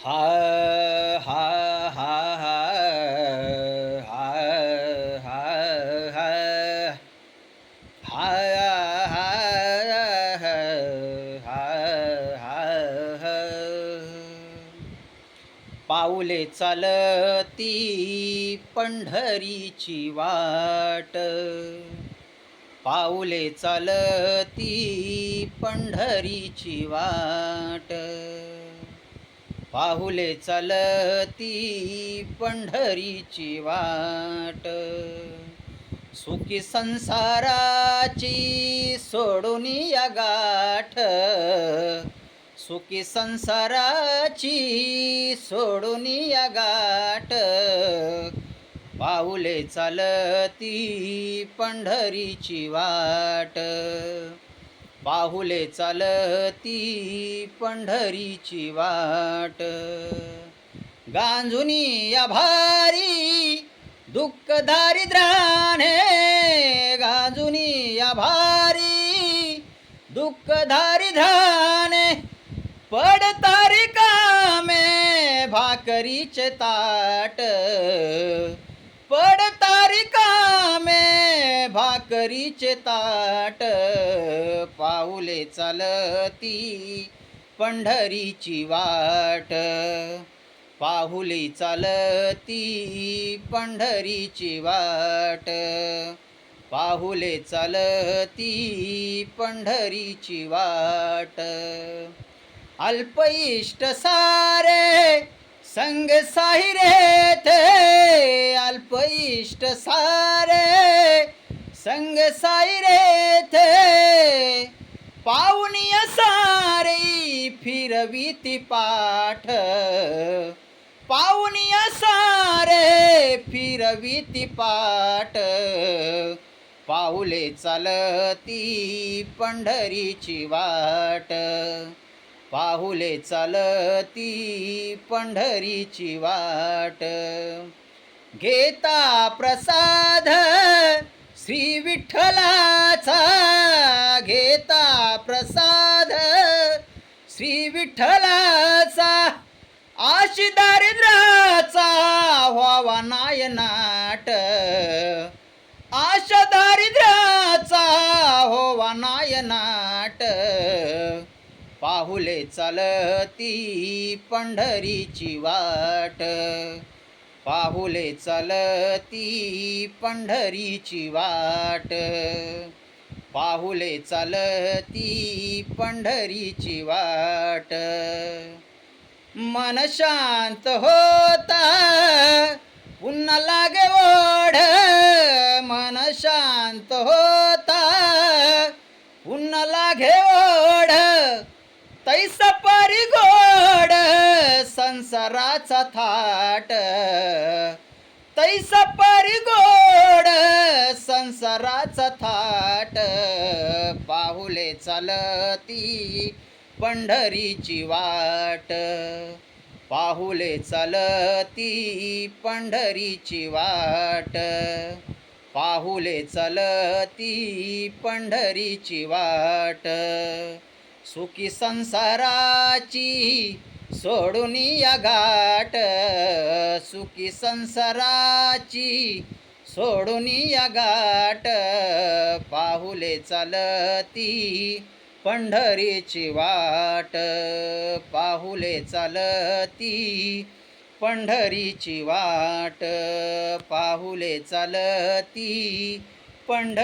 हा हा हा हा हा हा हा हा हा पाऊले चालती पंढरीची वाट, पाऊले चालती पंढरीची वाट, पाहुले चालती पंढरीची वाट, सुखी संसाराची सोडून या गाठ, सुखी संसाराची सोडून या गाठ, पाऊले चालती पंढरीची वाट, पाहुले चालती पंढरीची वाट, गांजुनी या भारी दुःख दारिद्र्याने, गांजुनी या भारी दुःख दारिद्र्याने, पडतारी कामे भाकरीचे ताट, पडतारी कामे भाकरीचे ताट, पाऊले चालती पंढरीची वाट, पाहुले चालती पंढरीची वाट, पाहुले चालती पंढरीची वाट, अल्प इष्ट सारे संग साहिरे थे, अल्प इष्ट सारे संग साहिरे थे, पाहुनिया सारी फिरवीती पाठ, पाहुनिया सारे फिरवीती पाठ, पाऊले चालती पंढरीची वाट, पाहुले चालती पंढरीची वाट, घेता प्रसाद श्री विठ्ठलाचा, घेता प्रसाद श्री विठ्ठलाचा, आशी दारिद्र्याचा व्हावा नायनाट, आशा दारिद्र्याचा होवा नायनाट, पाहुले चालती पंढरीची वाट, पाहुले चालती पंढरीची वाट, पाहुले चालती पंढरीची वाट, मन शांत होता पुन्हा लागे ओढ, मन शांत होता पुन्हा लागे ओढ, तैसा परी गोड संसाराचा थाट, तैसा परी गोड संसाराचा थाट, पाहुले चालती पंढरीची वाट, पाहुले चालती पंढरीची वाट, पाहुले चालती पंढरीची वाट, सुखी संसाराची सोडून या गाठ, सुखी संसाराची सोडून या गाठ, पाहुले चालती पंढरीची वाट, पाहुले चालती पंढरीची वाट, पाहुले चालती पंढरी